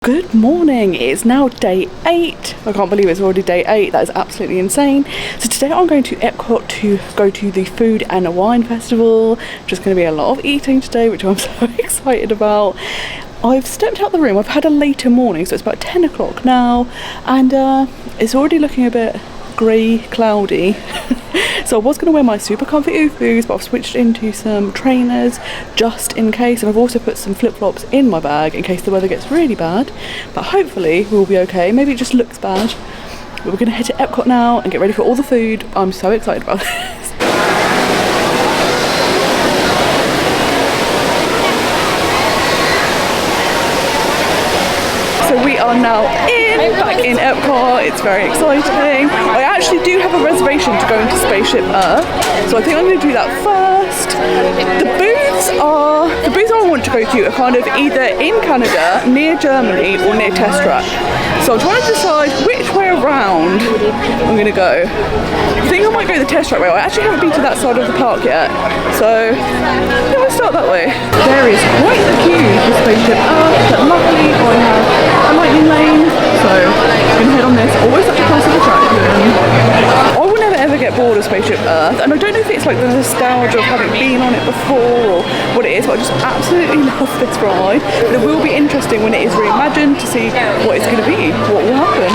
Good morning, it's now day 8. I can't believe it's already day 8, that is absolutely insane. So today I'm going to Epcot to go to the Food and Wine Festival. Just going to be a lot of eating today, which I'm so excited about. I've stepped out the room, I've had a later morning, so it's about 10 o'clock now, and it's already looking a bit grey, cloudy. So I was going to wear my super comfy Ufus, but I've switched into some trainers just in case, and I've also put some flip-flops in my bag in case the weather gets really bad, but hopefully we'll be okay. Maybe it just looks bad, but we're going to head to Epcot now and get ready for all the food. I'm so excited about this. So we are now back in Epcot. It's very exciting. I actually do have a reservation to go into Spaceship Earth, so I think I'm going to do that first. The booths I want to go to are kind of either in Canada, near Germany, or near Test Track. So I'm trying to decide which way around I'm going to go. I think I might go the Test Track way. I actually haven't been to that side of the park yet, so I'm going to start that way. There is quite a queue for Spaceship Earth, but luckily I have a lightning lane, so I'm going to head on this. Always such a classic attraction. I will never ever get bored of Spaceship Earth, and I don't know if it's like the nostalgia of having been on it before or what it is, but I just absolutely love this ride. But it will be interesting when it is reimagined to see what it's going to be, what will happen.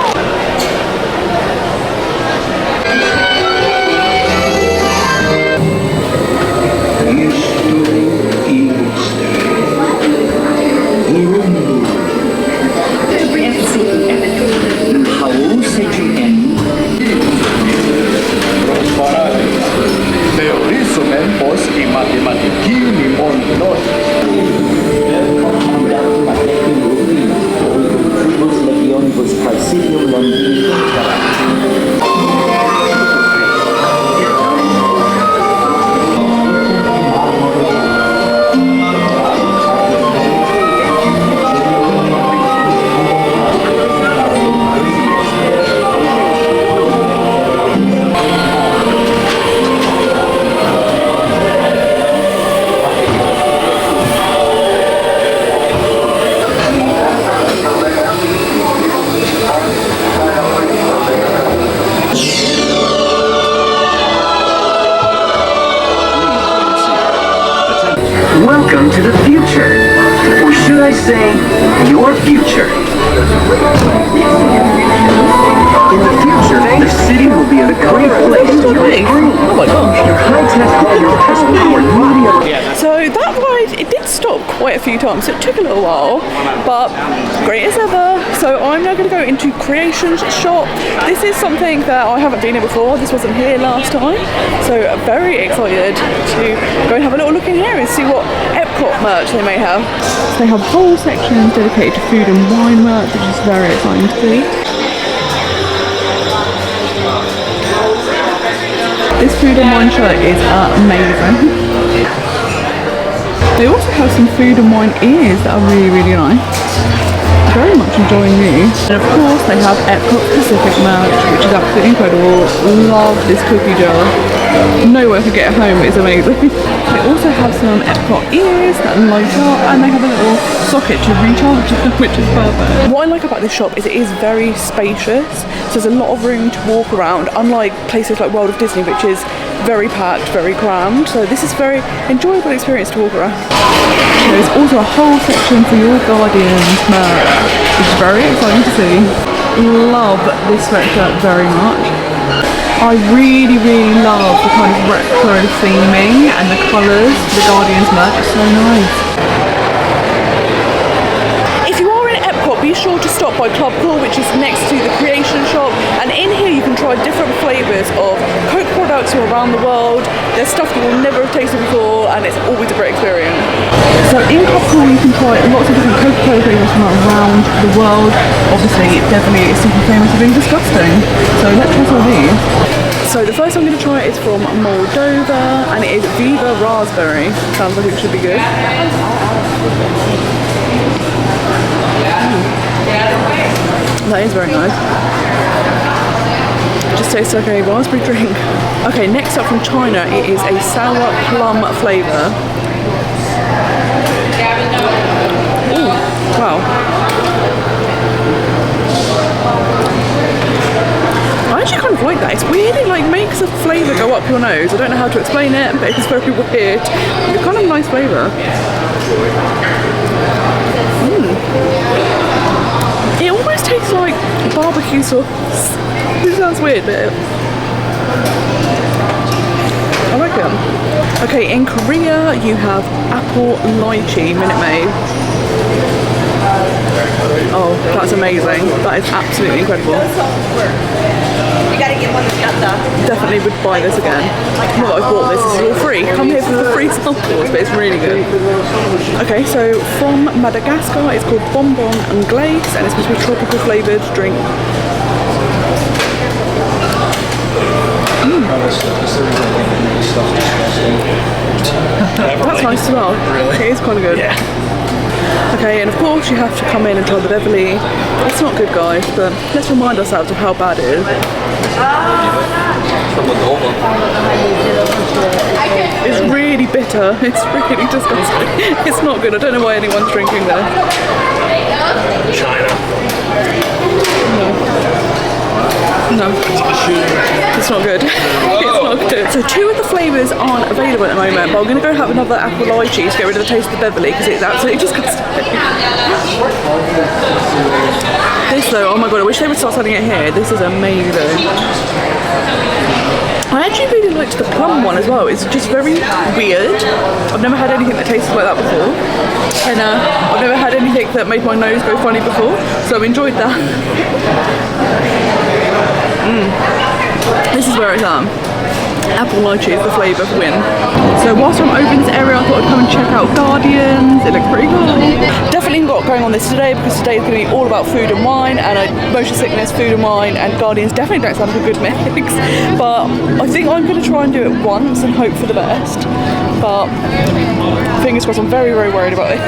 Welcome to the future, or should I say, your future. In the future, the city will be a great place to live. Oh my gosh. Your high-tech, your passport, media. So that ride, it did stop quite a few times. It took a little while, but great as ever. So I'm now going to go into Creations Shop. This is something that I haven't been here before. This wasn't here last time. So I'm very excited to go and have a little look in here and see what Epcot merch they may have. So they have whole sections dedicated to food and wine merch, which is very exciting to see. This food and wine shirt is amazing. They also have some food and wine ears that are really, really nice. Very much enjoying these. And of course they have Epcot Pacific merch, which is absolutely incredible. Love this cookie jar. No way I could get it home, it's amazing. They also have some Epcot ears that light up, and they have a little socket to recharge them, which is perfect. What I like about this shop is it is very spacious, so there's a lot of room to walk around, unlike places like World of Disney, which is very packed, very crammed. So this is a very enjoyable experience to walk around. There's also a whole section for your Guardians merch, which is very exciting to see. Love this sweatshirt very much. I really, really love the kind of retro theming and the colours. The Guardians merch is so nice. If you are in Epcot, be sure to stop by Club Cool, which is next to the Creation Shop, and in here you can try different flavours of Coke products from around the world. There's stuff you will never have tasted before, and it's always a great experience. So in Club Cool you can try lots of different Coca-Cola flavours from around the world. Obviously, definitely it's super famous for being disgusting, so let's try some of these. So the first I'm going to try is from Moldova, and it is Viva Raspberry. Sounds like it should be good. That is very nice. Just tastes like a raspberry drink. Okay, next up from China, it is a sour plum flavour. Ooh, wow. weirdly like makes a flavour go up your nose. I don't know how to explain it, but it's very weird. It's kind of a nice flavour. It almost tastes like barbecue sauce. This sounds weird, but I like it. Okay, in Korea you have apple lychee Minute Maid. Oh, that's amazing. That is absolutely incredible. You gotta get one that's got the... Definitely would buy this again. Not that I bought this, this is all free. Come here for the free samples, but it's really good. Okay, so from Madagascar, it's called Bonbon and Glace, and it's supposed to be tropical flavoured drink. That's nice as well. Really? It is kind of good. Yeah. Okay, and of course you have to come in and try the Beverly. It's not good, guys, but let's remind ourselves of how bad it is. It's really bitter. It's really disgusting. It's not good. I don't know why anyone's drinking this. China. No, it's not good. It's not good. So 2 of the flavours aren't available at the moment, but I'm going to go have another apple lychee to get rid of the taste of the Beverly because it's absolutely disgusting. This though, oh my god, I wish they would start selling it here. This is amazing. I actually really liked the plum one as well. It's just very weird. I've never had anything that tastes like that before. And I've never had anything that made my nose go funny before. So I've enjoyed that. This is where it's at. Apple lychee is the flavour for win. So whilst I'm over in this area, I thought I'd come and check out Guardians. It looked pretty cool. Definitely got going on this today because today is going to be all about food and wine, and motion sickness, food and wine, and Guardians definitely don't sound like a good mix. But I think I'm going to try and do it once and hope for the best. But fingers crossed, I'm very, very worried about it.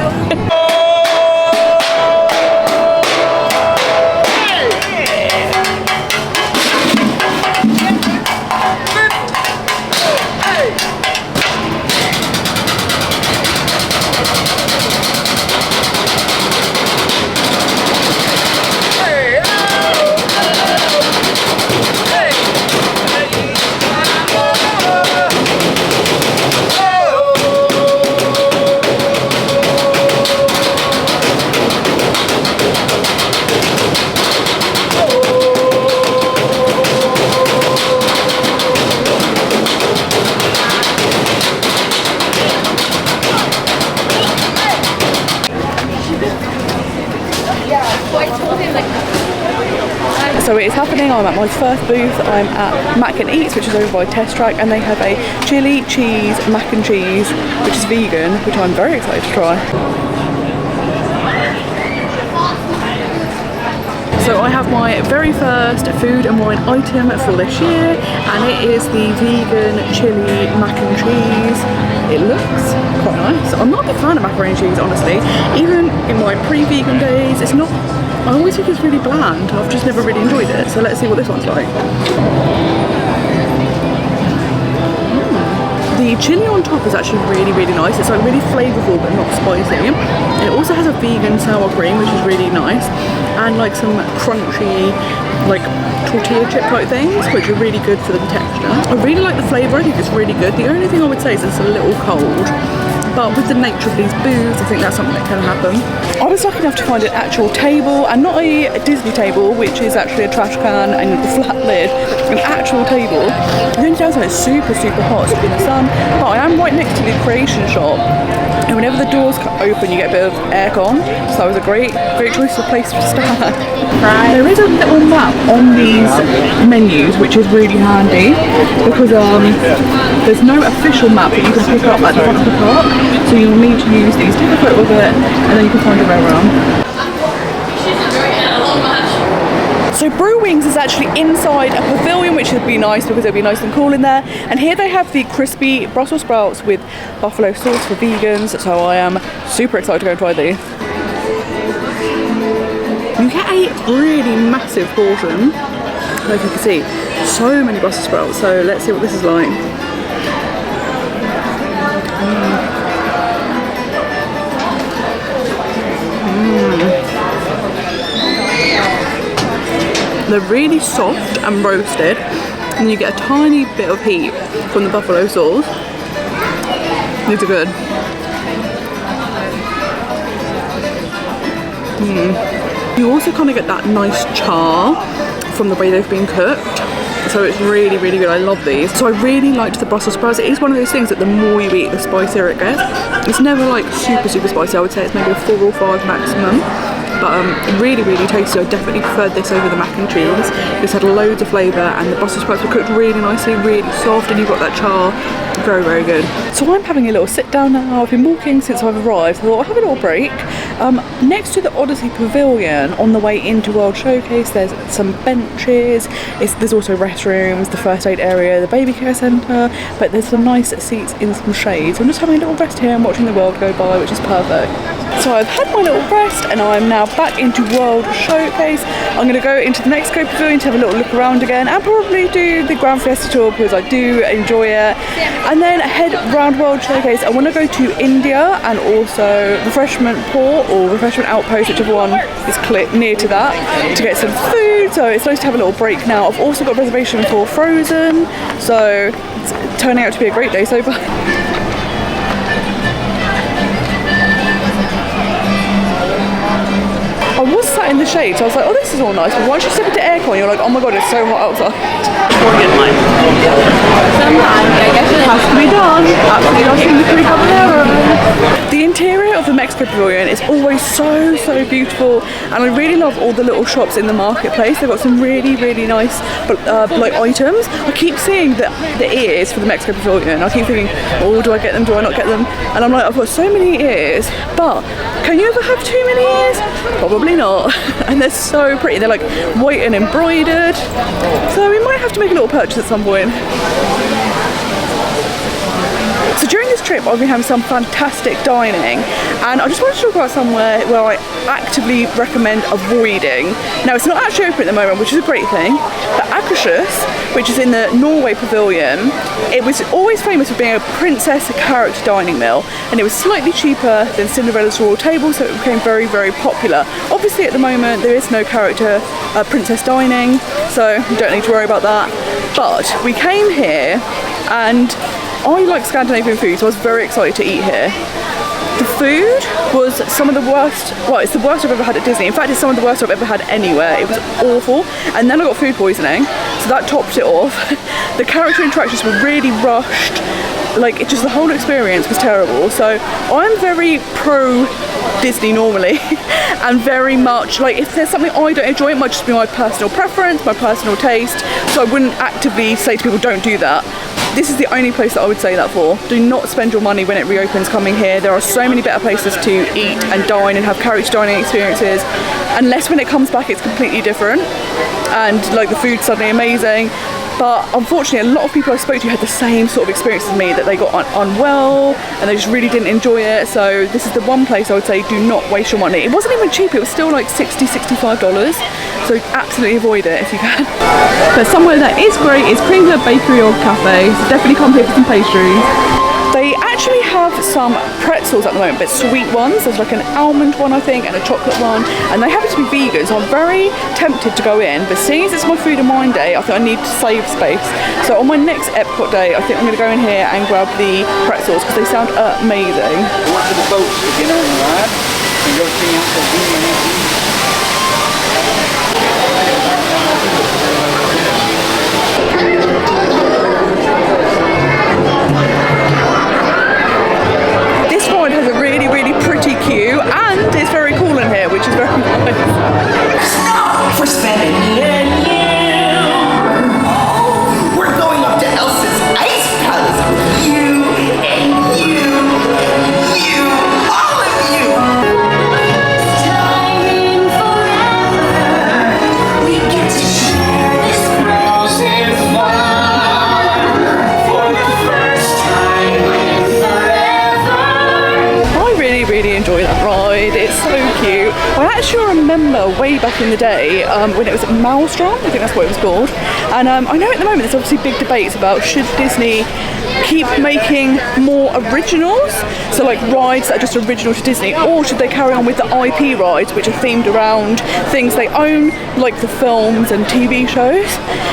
So it is happening. I'm at my first booth. I'm at Mac and Eats, which is over by Test Track, and they have a chili cheese mac and cheese, which is vegan, which I'm very excited to try. So I have my very first food and wine item for this year, and it is the vegan chili mac and cheese. It looks quite nice. I'm not a big fan of macaroni and cheese, honestly. Even in my pre-vegan days, it's not. I always think it's really bland. I've just never really enjoyed it. So let's see what this one's like. The chili on top is actually really, really nice. It's like really flavourful but not spicy. It also has a vegan sour cream, which is really nice, and like some crunchy like tortilla chip type things, which are really good for the texture. I really like the flavour. I think it's really good. The only thing I would say is it's a little cold. But with the nature of these booths, I think that's something that can happen. I was lucky enough to find an actual table, and not a Disney table, which is actually a trash can and the flat lid, an actual table. The only downside is super, super hot, it's in the sun, but I am right next to the creation shop. And whenever the doors open, you get a bit of aircon, so it was a great choice of place to stand. There is a little map on these menus, which is really handy, because there's no official map that you can pick up at the front of the park, so you'll need to use these, take a photo of it, and then you can find your way around. So Brew Wings is actually inside a pavilion, which would be nice because it'll be nice and cool in there. And here they have the crispy Brussels sprouts with buffalo sauce for vegans, so I am super excited to go and try these. You get a really massive portion, like you can see, so many Brussels sprouts, so let's see what this is like. They're really soft and roasted, and you get a tiny bit of heat from the buffalo sauce. These are good. You also kind of get that nice char from the way they've been cooked. So it's really, really good. I love these. So I really liked the Brussels sprouts. It is one of those things that the more you eat, the spicier it gets. It's never like super, super spicy. I would say it's maybe a 4 or 5 maximum. But really, really tasty. I definitely preferred this over the mac and cheese. This had loads of flavour and the Brussels sprouts were cooked really nicely, really soft, and you've got that char. Very, very good. So I'm having a little sit down now. I've been walking since I've arrived. I thought I'll have a little break. Next to the Odyssey Pavilion, on the way into World Showcase, there's some benches. There's also restrooms, the first aid area, the baby care centre, but there's some nice seats in some shade. So I'm just having a little rest here and watching the world go by, which is perfect. So I've had my little rest and I'm now back into World Showcase. I'm going to go into the Mexico Pavilion to have a little look around again and probably do the Grand Fiesta tour because I do enjoy it. And then head round World Showcase. I want to go to India and also Refreshment Port or Refreshment Outpost, whichever one is near to that, to get some food. So it's nice to have a little break now. I've also got a reservation for Frozen, so it's turning out to be a great day so far. I was sat in the shade, so I was like, oh, this is all nice. But once you step into aircon, you're like, oh my god, it's so hot outside. Sometimes I guess it has to be done. Absolutely nothing to recover there. The interior of the Mexico Pavilion is always so, so beautiful, and I really love all the little shops in the marketplace. They've got some really, really nice like items. I keep seeing the ears for the Mexico Pavilion. I keep thinking, oh, do I get them? Do I not get them? And I'm like, I've got so many ears, but can you ever have too many ears? Probably not. And they're so pretty. They're like white and embroidered. So we might have to make a little purchase at some point. So during this trip I've been having some fantastic dining, and I just wanted to talk about somewhere where I actively recommend avoiding. Now it's not actually open at the moment, which is a great thing, but Akershus, which is in the Norway Pavilion, it was always famous for being a princess character dining meal, and it was slightly cheaper than Cinderella's Royal Table, so it became very, very popular. Obviously at the moment there is no character princess dining, so you don't need to worry about that, but we came here and I like Scandinavian food, so I was very excited to eat here. The food was some of the worst, well, it's the worst I've ever had at Disney. In fact, it's some of the worst I've ever had anywhere. It was awful. And then I got food poisoning, so that topped it off. The character interactions were really rushed. Like, it just, the whole experience was terrible. So I'm very pro Disney normally, and very much, like, if there's something I don't enjoy, it might just be my personal preference, my personal taste. So I wouldn't actively say to people, don't do that. This is the only place that I would say that for. Do not spend your money when it reopens coming here. There are so many better places to eat and dine and have character dining experiences, unless when it comes back it's completely different and like the food's suddenly amazing. But unfortunately a lot of people I spoke to had the same sort of experience as me, that they got unwell and they just really didn't enjoy it. So this is the one place I would say do not waste your money. It wasn't even cheap, it was still like $60, $65, so absolutely avoid it if you can. But somewhere that is great is Cream Club Bakery or Cafe, so definitely come here for some pastries. They actually have some pretzels at the moment, but sweet ones. There's like an almond one, I think, and a chocolate one, and they happen to be vegan, so I'm very tempted to go in, but seeing as it's my food and wine day, I think I need to save space. So on my next Epcot day, I think I'm going to go in here and grab the pretzels, because they sound amazing. I went to the boats to get on the ride and go see Uncle Dean and Auntie. Has a really, really pretty queue, and it's very cool in here, which is very nice. Stop for spending Oh, we're going up to Elsa's Ice Palace with you and you and you, all of you. Time forever, we get to share this frozen fun for the first time in forever. Really enjoy that ride. It's so cute. I actually remember way back in the day when it was at Maelstrom, I think that's what it was called, and I know at the moment there's obviously big debates about should Disney keep making more originals, so like rides that are just original to Disney, or should they carry on with the IP rides which are themed around things they own, like the films and TV shows?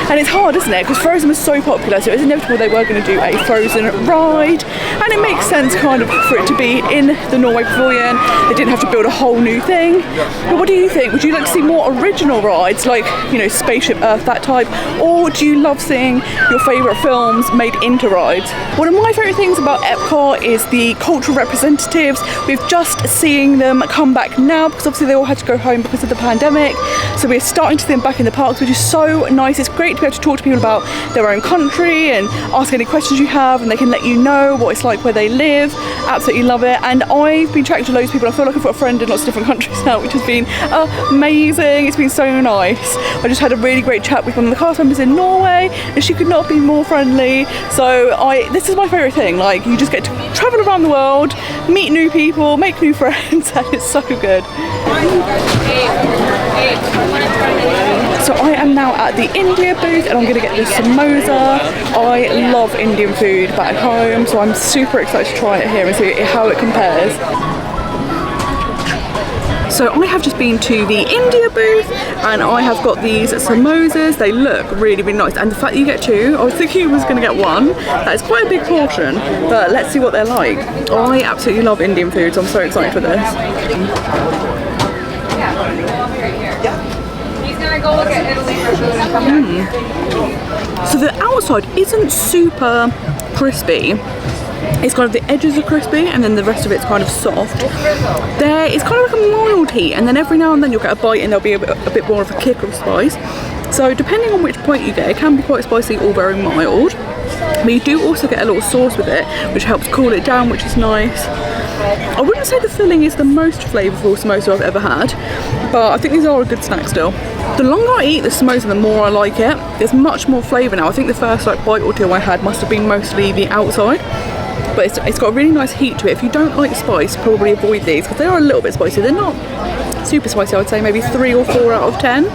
And it's hard, isn't it, because Frozen was so popular, so it was inevitable they were going to do a Frozen ride, and it makes sense kind of for it to be in the Norway Pavilion. They didn't have to build a whole new thing. But what do you think? Would you like to see more original rides, like, you know, Spaceship Earth, that type, or do you love seeing your favourite films made into rides? One of my favourite things about Epcot is the cultural representatives. We've just seeing them come back now, because obviously they all had to go home because of the pandemic, so we're starting to see them back in the parks, which is so nice. It's great to be able to talk to people about their own country and ask any questions you have, and they can let you know what it's like where they live. Absolutely love it. And I've been chatting to loads of people. I feel like I've got a friend in lots of different countries now, which has been amazing. It's been so nice. I just had a really great chat with one of the cast members in Norway, and she could not be more friendly. So this is my favourite thing. Like, you just get to travel around the world, meet new people, make new friends, and it's so good. So I am now at the India booth, and I'm going to get the samosa. I love Indian food back home, so I'm super excited to try it here and see how it compares. So I have just been to the India booth, and I have got these samosas. They look really, really nice, and the fact that you get two, I was thinking I was going to get one. That is quite a big portion, but let's see what they're like. I absolutely love Indian food, so I'm so excited for this. So the outside isn't super crispy. It's kind of, the edges are crispy, and then the rest of it's kind of soft. It's kind of like a mild heat, and then every now and then you'll get a bite and there'll be a bit more of a kick of spice. So depending on which point you get, it can be quite spicy or very mild. But you do also get a little sauce with it, which helps cool it down, which is nice. I wouldn't say the filling is the most flavourful samosa I've ever had, but I think these are a good snack still. The longer I eat the samosa, the more I like it. There's much more flavour now. I think the first bite or two I had must have been mostly the outside, but it's got a really nice heat to it. If you don't like spice, probably avoid these, because they are a little bit spicy. They're not super spicy, I would say maybe 3 or 4 out of 10.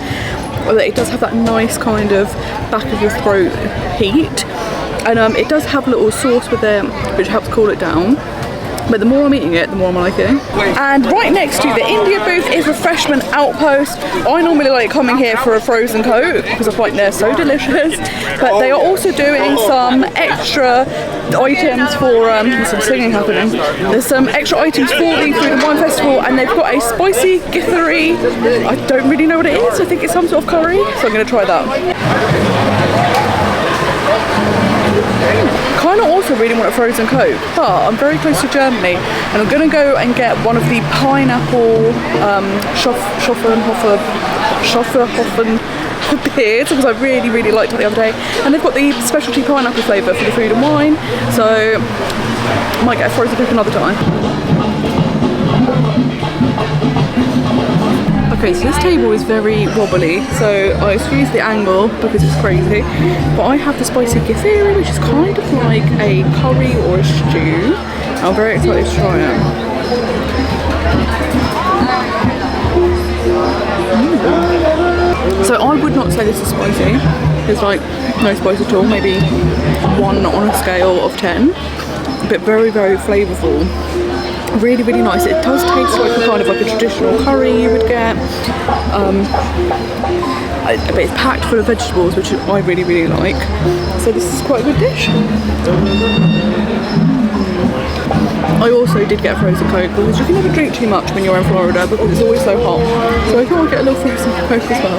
But it does have that nice kind of back of your throat heat, and it does have a little sauce with it, which helps cool it down. But the more I'm eating it, the more I'm liking. And right next to the India booth is Refreshment Outpost. I normally like coming here for a frozen Coke because I find they're so delicious. But they are also doing some extra items for, there's some singing happening. There's some extra items for the Food and Wine Festival, and they've got a spicy githeri. I don't really know what it is. I think it's some sort of curry, so I'm going to try that. Kind of also really want a frozen Coke, but I'm very close to Germany, and I'm going to go and get one of the pineapple Schofferhofen beers, because I really, really liked it the other day. And they've got the specialty pineapple flavour for the food and wine, so I might get a frozen Coke another time. Okay, so this table is very wobbly, so I excuse the angle because it's crazy, but I have the spicy githeri, which is kind of like a curry or a stew. I'm very excited to try it. So I would not say this is spicy. There's like no spice at all, maybe 1 on a scale of 10, but very, very flavourful. Really, really nice. It does taste like a kind of like a traditional curry you would get, but it's packed full of vegetables, which I really, really like. So this is quite a good dish. I also did get a frozen Coke, because you can never drink too much when you're in Florida because it's always so hot. So I thought I'd get a little frozen Coke as well.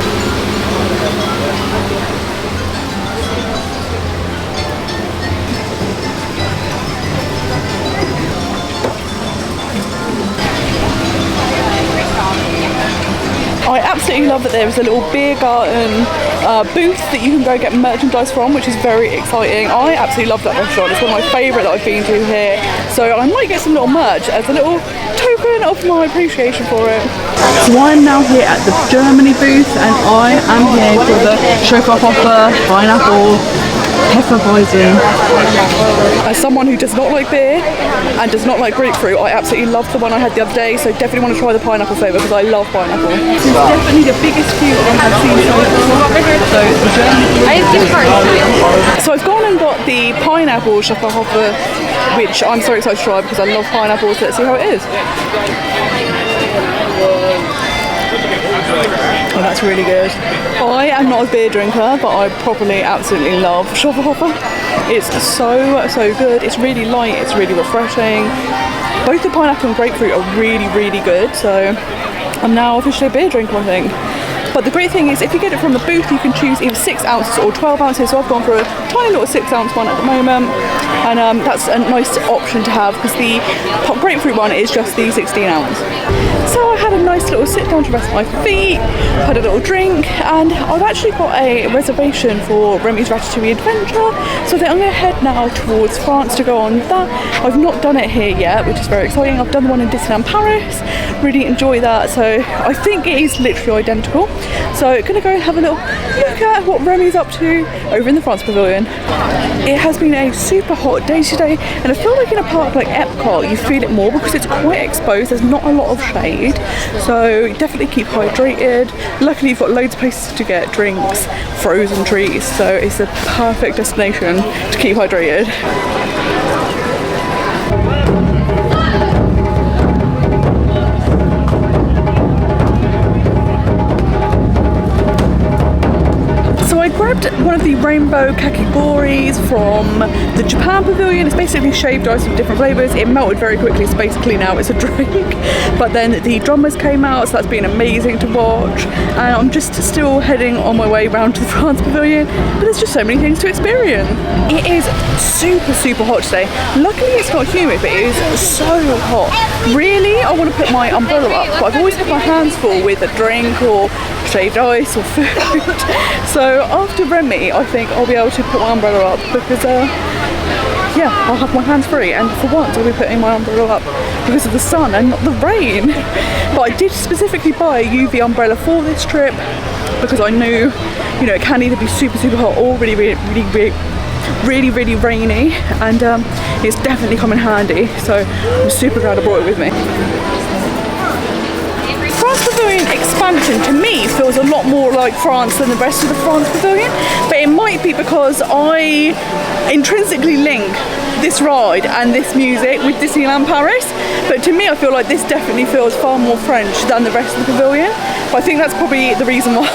I absolutely love that there is a little beer garden booth that you can go get merchandise from, which is very exciting. I absolutely love that restaurant. It's one of my favourite that I've been to here. So I might get some little merch as a little token of my appreciation for it. So I'm now here at the Germany booth, and I am here for the Schofferhofer pineapple Hefeweizen. As someone who does not like beer and does not like grapefruit, I absolutely loved the one I had the other day, so definitely want to try the pineapple flavour because I love pineapple. This is definitely the biggest queue I've seen so far. So the German. So I've gone even got the pineapple Schafferhofer, which I'm so excited to try because I love pineapples. So let's see how it is. Oh, that's really good. I am not a beer drinker, but I probably absolutely love Schafferhofer. It's so good. It's really light, it's really refreshing. Both the pineapple and grapefruit are really good, so I'm now officially a beer drinker, I think. But the great thing is, if you get it from the booth, you can choose either 6 ounces or 12 ounces. So I've gone for a tiny little 6 ounce one at the moment. And that's a nice option to have because the grapefruit one is just the 16 ounce. So I had a nice little sit down to rest my feet, had a little drink, and I've actually got a reservation for Remy's Ratatouille adventure. So I think I'm going to head now towards France to go on that. I've not done it here yet, which is very exciting. I've done the one in Disneyland Paris, really enjoy that. So I think it is literally identical. So I'm going to go and have a little look at what Remy's up to over in the France pavilion. It has been a super hot day today, and I feel like in a park like Epcot you feel it more because it's quite exposed, there's not a lot of shade, so definitely keep hydrated. Luckily you've got loads of places to get drinks, frozen treats, so it's a perfect destination to keep hydrated. I grabbed one of the rainbow kakigoris from the Japan pavilion. It's basically shaved ice with different flavours. It melted very quickly, so basically now it's a drink. But then the drummers came out, so that's been amazing to watch. And I'm just still heading on my way round to the France pavilion, but there's just so many things to experience. It is super hot today. Luckily it's not humid, but it is so hot. Really, I want to put my umbrella up, but I've always had my hands full with a drink or shaved ice or food. So after Remy, I think I'll be able to put my umbrella up because yeah, I'll have my hands free, and for once I'll be putting my umbrella up because of the sun and not the rain. But I did specifically buy a UV umbrella for this trip because I knew, you know, it can either be super hot or really rainy, and it's definitely come in handy, so I'm super glad I brought it with me. France Pavilion expansion to me feels a lot more like France than the rest of the France Pavilion, but it might be because I intrinsically link this ride and this music with Disneyland Paris, but to me I feel like this definitely feels far more French than the rest of the pavilion, but I think that's probably the reason why.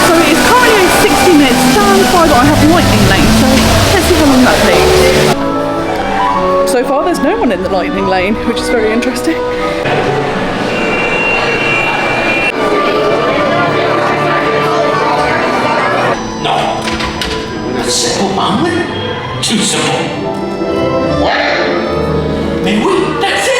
So it's currently 60 minutes standby, but I have lightning lane, so let's see how long that takes. So far there's no one in the lightning lane, which is very interesting. No. Simple, Mom? Too simple. What? Mais oui, that's it!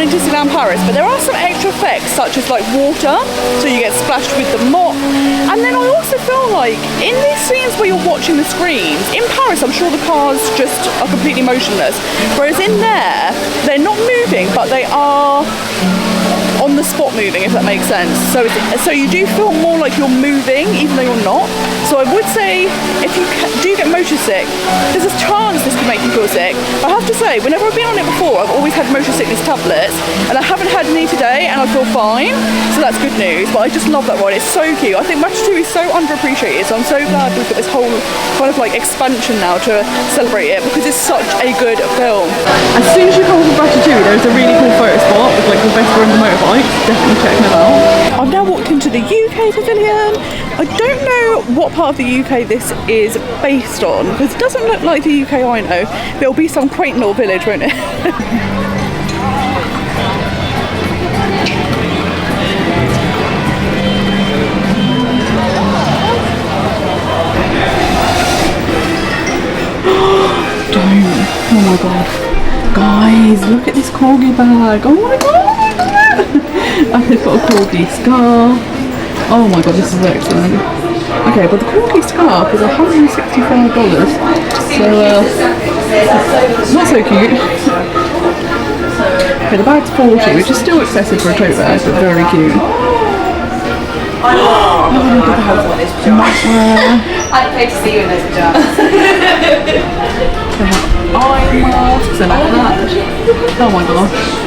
Disneyland Paris, but there are some extra effects such as like water, so you get splashed with the mop, and then I also feel like in these scenes where you're watching the screens, in Paris I'm sure the cars just are completely motionless, whereas in there they're not moving but they are on the spot moving, if that makes sense. So you do feel more like you're moving even though you're not. So I would say if you do get motion sick, there's a chance this could make you feel sick. I have to say, whenever I've been on it before, I've always had motion sickness tablets, and I haven't had any today and I feel fine, so that's good news. But I just love that ride, it's so cute. I think Ratatouille is so underappreciated, so I'm so glad we've got this whole kind of like expansion now to celebrate it because it's such a good film. As soon as you come off of Ratatouille, there's a really cool photo spot with like the Vespa and the motorbike. Definitely check them out. I've now walked in into the UK pavilion. I don't know what part of the UK this is based on, because it doesn't look like the UK I know, but it'll be some quaint little village, won't it? Oh my god. Guys, look at this corgi bag. Oh my god. And they've got a corgi scarf. Oh my god, this is excellent. Okay, but the corgi scarf is $165. So, not so cute. Okay, the bag's $40, which is still excessive for a tote bag, but very cute. I look at the house on this pajamas. I'd pay to see you in those pajamas. They have eye masks and a hat. Oh my gosh.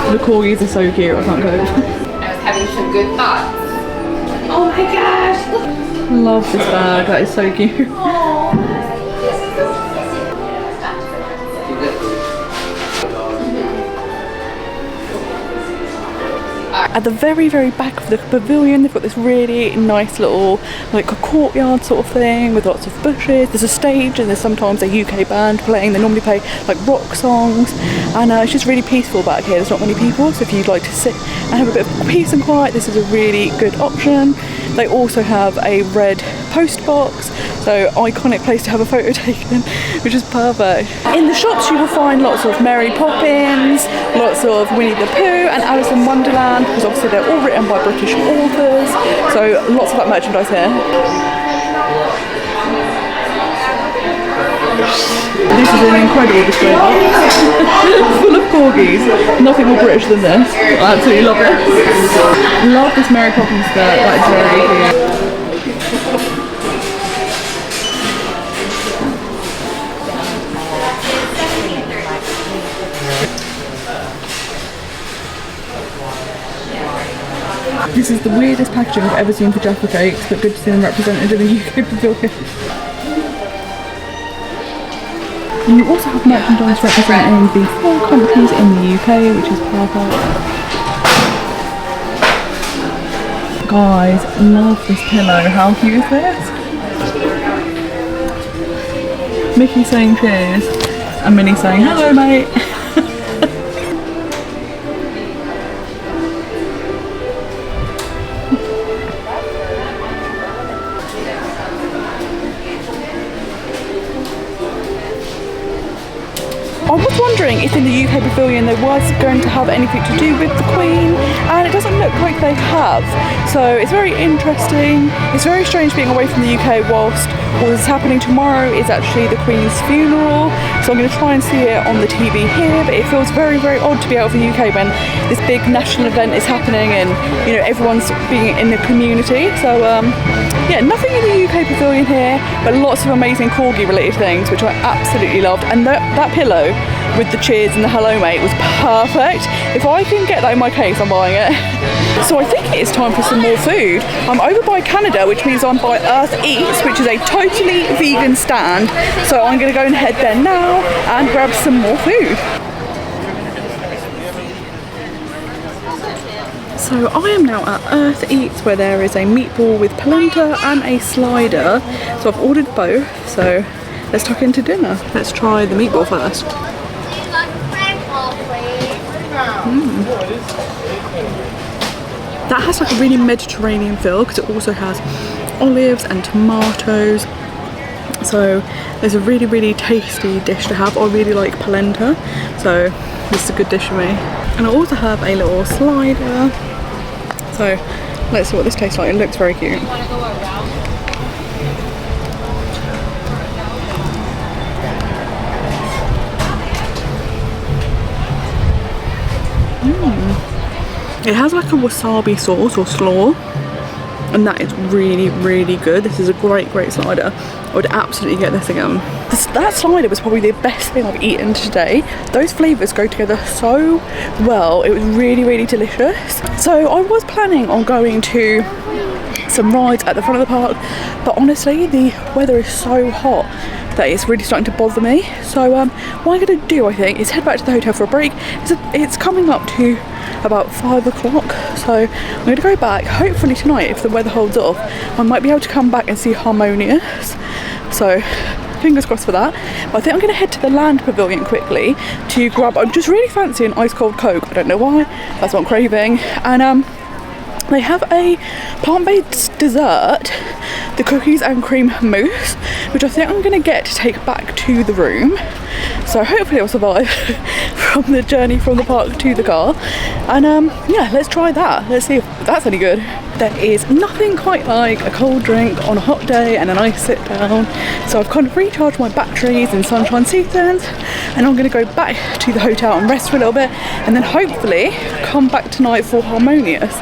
The corgis are so cute, I can't cope. I was having some good thoughts. Oh my gosh! Love this bag, that is so cute. At the very, very back of the pavilion, they've got this really nice little, like a courtyard sort of thing with lots of bushes. There's a stage and there's sometimes a UK band playing. They normally play like rock songs, and it's just really peaceful back here. There's not many people, so if you'd like to sit and have a bit of peace and quiet, this is a really good option. They also have a red post box, so iconic place to have a photo taken, which is perfect. In the shops you will find lots of Mary Poppins, lots of Winnie the Pooh and Alice in Wonderland, because obviously they're all written by British authors, so lots of that merchandise here. This is an incredible display box. Full of corgis. Nothing more British than this. I absolutely love it. Love this Mary Poppins skirt, that is very cute. This is the weirdest packaging I've ever seen for Jaffa cakes, but good to see them represented in the UK pavilion. And you also have merchandise representing the 4 countries in the UK, which is perfect. Guys, love this pillow. How cute is this? Mickey saying cheers and Minnie saying hello mate. I was wondering if in the UK pavilion they was going to have anything to do with the Queen, and it doesn't look like they have. So it's very interesting. It's very strange being away from the UK whilst what is happening tomorrow is actually the Queen's funeral. So I'm going to try and see it on the TV here, but it feels very, very odd to be out of the UK when this big national event is happening and, you know, everyone's being in the community. So yeah, nothing in the UK pavilion here, but lots of amazing corgi related things, which I absolutely loved. And that pillow with the cheers and the hello mate was perfect. If I can get that in my case, I'm buying it. So I think it is time for some more food. I'm over by Canada, which means I'm by Earth Eats, which is a totally vegan stand. So I'm going to go and head there now and grab some more food. So I am now at Earth Eats, where there is a meatball with polenta and a slider. So I've ordered both, so let's tuck into dinner. Let's try the meatball first. That has like a really Mediterranean feel because it also has olives and tomatoes. So there's a really, really tasty dish to have. I really like polenta, so this is a good dish for me. And I also have a little slider. So let's see what this tastes like. It looks very cute. It has like a wasabi sauce or slaw, and that is really, really good. This is a great, great slider. I would absolutely get this again. That slider was probably the best thing I've eaten today. Those flavours go together so well. It was really, really delicious. So I was planning on going to some rides at the front of the park, but honestly the weather is so hot that it's really starting to bother me. So what I'm going to do, I think, is head back to the hotel for a break. It's coming up to about 5 o'clock, so I'm going to go back. Hopefully tonight, if the weather holds off, I might be able to come back and see Harmonious, so fingers crossed for that. But I think I'm going to head to the land pavilion quickly to grab, I'm just really fancying ice cold Coke, I don't know why, that's what I'm craving. And they have a plant-based dessert, the cookies and cream mousse, which I think I'm going to get to take back to the room. So hopefully I'll survive from the journey from the park to the car. And yeah, let's try that. Let's see if that's any good. There is nothing quite like a cold drink on a hot day and a nice sit down. So I've kind of recharged my batteries in sunshine seasons, and I'm going to go back to the hotel and rest for a little bit, and then hopefully come back tonight for Harmonious.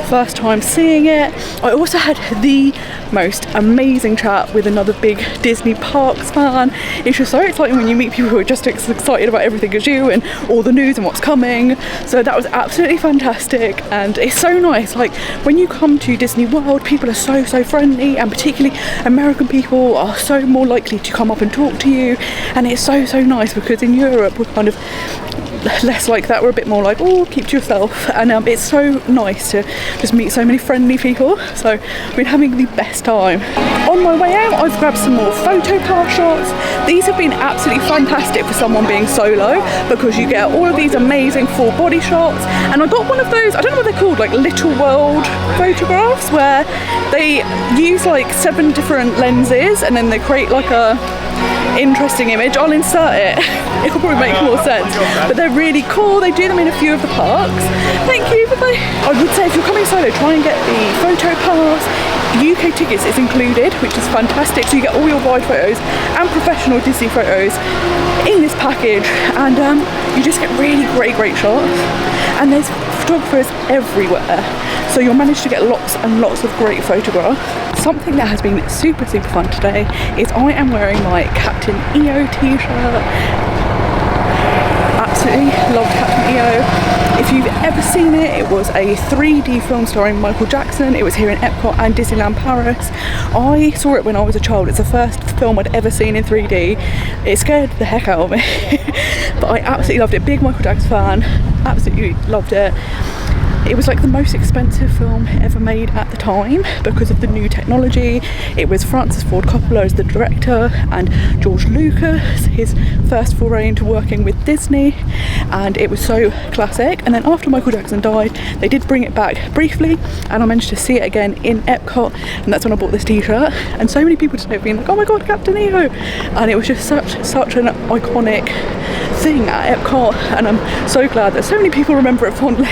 First time seeing it. I also had the most amazing chat with another big Disney Parks fan. It's just so exciting when you meet people who are just as excited about everything as you and all the news and what's coming. So that was absolutely fantastic, and it's so nice. Like when you come to Disney World, people are so friendly, and particularly American people are so more likely to come up and talk to you, and it's so nice, because in Europe we're kind of less like that. We're a bit more like, oh, keep to yourself, and it's so nice to just meet so many friendly people. So I've been having the best time. On my way out, I've grabbed some more photo car shots. These have been absolutely fantastic for someone being solo, because you get all of these amazing full body shots. And I got one of those, I don't know what they're called, like Little World photographs, where they use like 7 different lenses and then they create like a interesting image. I'll insert it. It'll probably make more sense. But they're really cool. They do them in a few of the parks. Thank you. Bye-bye. I would say if you're coming solo, try and get the photo pass. UK tickets is included, which is fantastic. So you get all your wide photos and professional Disney photos in this package, and you just get really great shots. And there's photographers everywhere, so you'll manage to get lots and lots of great photographs. Something that has been super fun today is I am wearing my Captain EO t-shirt. Absolutely loved Captain EO. If you've ever seen it, it was a 3D film starring Michael Jackson. It was here in Epcot and Disneyland Paris. I saw it when I was a child. It's the first film I'd ever seen in 3D. It scared the heck out of me, but I absolutely loved it. Big Michael Jackson fan, absolutely loved it. It was like the most expensive film ever made at the time because of the new technology. It was Francis Ford Coppola as the director, and George Lucas, his first foray into working with Disney, and it was so classic. And then after Michael Jackson died, they did bring it back briefly, and I managed to see it again in Epcot, and that's when I bought this t-shirt. And so many people today have been like, oh my god, Captain EO, and it was just such an iconic thing at Epcot, and I'm so glad that so many people remember it fondly.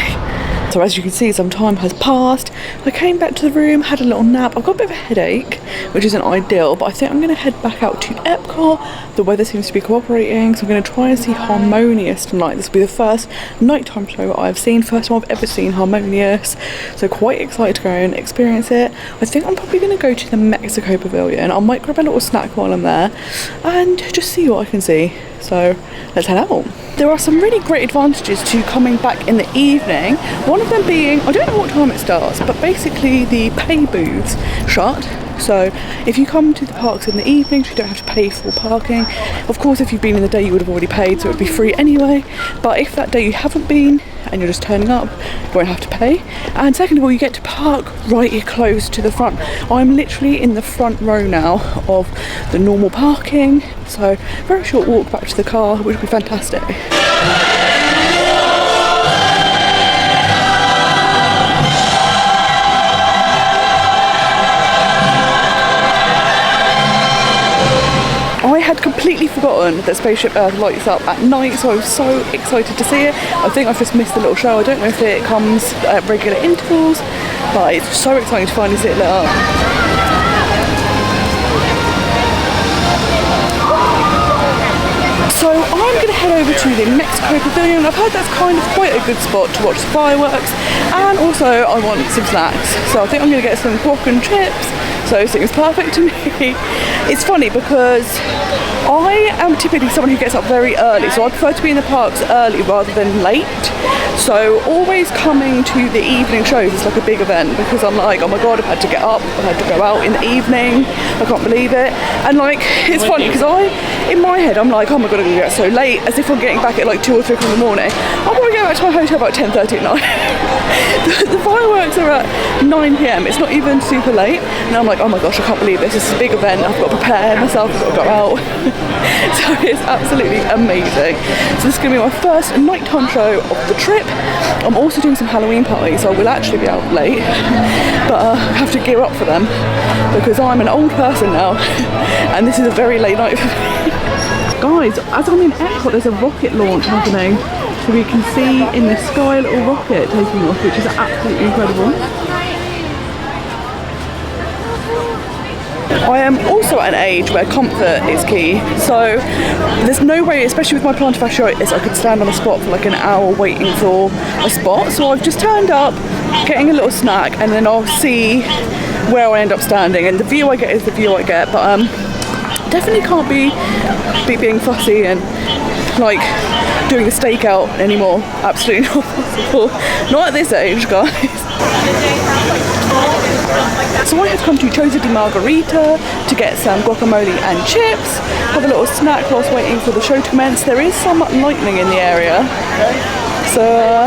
So as you can see, some time has passed. I came back to the room, had a little nap. I've got a bit of a headache, which isn't ideal, but I think I'm going to head back out to Epcot. The weather seems to be cooperating, so I'm going to try and see Harmonious tonight. This will be the first nighttime show I've seen, first time I've ever seen Harmonious, so quite excited to go and experience it. I think I'm probably going to go to the Mexico pavilion. I might grab a little snack while I'm there and just see what I can see. So let's head out. There are some really great advantages to coming back in the evening. One of them being, I don't know what time it starts, but basically the pay booths shut. So if you come to the parks in the evenings, you don't have to pay for parking. Of course, if you've been in the day, you would have already paid, so it would be free anyway. But if that day you haven't been and you're just turning up, you won't have to pay. And second of all, you get to park right close to the front. I'm literally in the front row now of the normal parking, so very short walk back to the car, which will be fantastic. I had completely forgotten that Spaceship Earth lights up at night, so I was so excited to see it. I think I've just missed the little show. I don't know if it comes at regular intervals, but it's so exciting to finally see it lit up. So I'm going to head over to the Mexico Pavilion. I've heard that's kind of quite a good spot to watch the fireworks, and also I want some snacks. So I think I'm going to get some guac and chips. So it seems perfect to me. It's funny because I am typically someone who gets up very early, so I prefer to be in the parks early rather than late. So always coming to the evening shows is like a big event because I'm like, oh my god, I've had to get up, I've had to go out in the evening, I can't believe it. And like, it's funny because in my head, I'm like, oh my god, I'm gonna get so late, as if I'm getting back at like 2 or 3 o'clock in the morning. I'll probably get back to my hotel about 10:30 at night. The fireworks are at 9 p.m, it's not even super late, and I'm like, oh my gosh, I can't believe this is a big event, I've got to prepare myself, I've got to go out. So it's absolutely amazing. So this is going to be my first nighttime show of the trip. I'm also doing some Halloween parties, so I will actually be out late, but I have to gear up for them because I'm an old person now and this is a very late night for me. Guys, as I'm in Epcot, there's a rocket launch happening, so we can see in the sky a little rocket taking off, which is absolutely incredible. I am also at an age where comfort is key, so there's no way, especially with my plantar fasciitis, I could stand on a spot for like an hour waiting for a spot. So I've just turned up, getting a little snack, and then I'll see where I end up standing. And the view I get is the view I get, but definitely can't be being fussy and like doing the stakeout anymore. Absolutely not possible. Not at this age, guys. So I have come to Choza de Margarita to get some guacamole and chips, have a little snack whilst waiting for the show to commence. There is some lightning in the area, so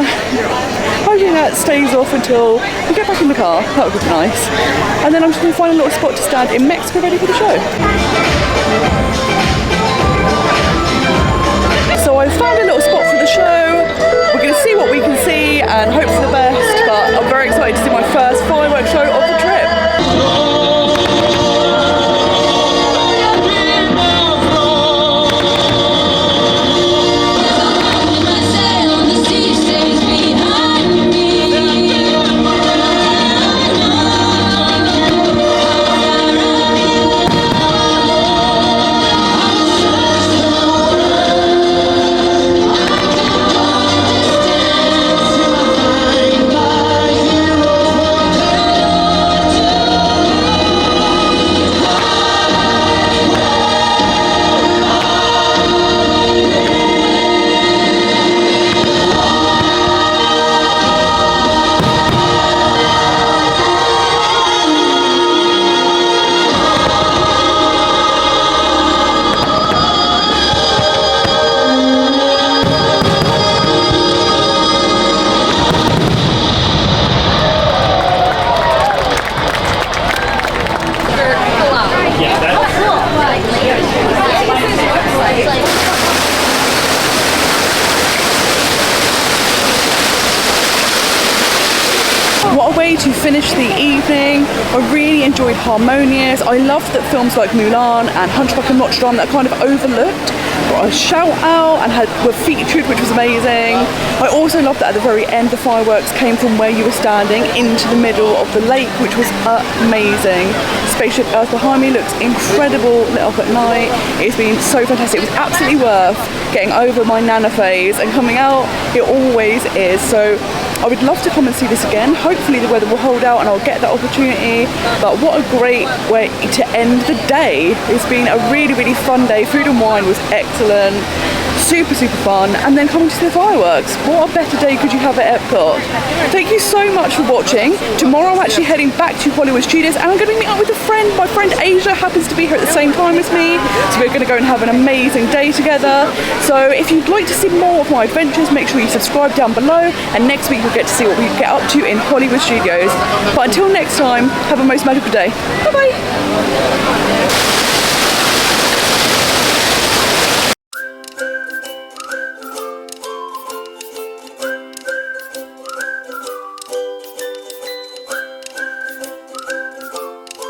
hoping that stays off until we get back in the car. That would be nice. And then I'm just going to find a little spot to stand in Mexico ready for the show. So I've found a little spot for the show. We're going to see what we can see and hope for the best, but I'm very excited to see my first fireworks show of the trip. What a way to finish the evening. I really enjoyed Harmonious. I loved that films like Mulan and Hunchback of Notre Dame that kind of overlooked got a shout out and were featured, which was amazing. I also loved that at the very end the fireworks came from where you were standing into the middle of the lake, which was amazing. Spaceship Earth behind me looks incredible lit up at night. It's been so fantastic. It was absolutely worth getting over my Nana phase and coming out. It always is. So I would love to come and see this again. Hopefully the weather will hold out and I'll get that opportunity. But what a great way to end the day. It's been a really, really fun day. Food and wine was excellent. Super, super fun. And then coming to see the fireworks. What a better day could you have at Epcot? Thank you so much for watching. Tomorrow I'm actually heading back to Hollywood Studios and I'm going to meet up with a friend. My friend Asia happens to be here at the same time as me. So we're going to go and have an amazing day together. So if you'd like to see more of my adventures, make sure you subscribe down below. And next week you'll get to see what we get up to in Hollywood Studios. But until next time, have a most magical day. Bye bye.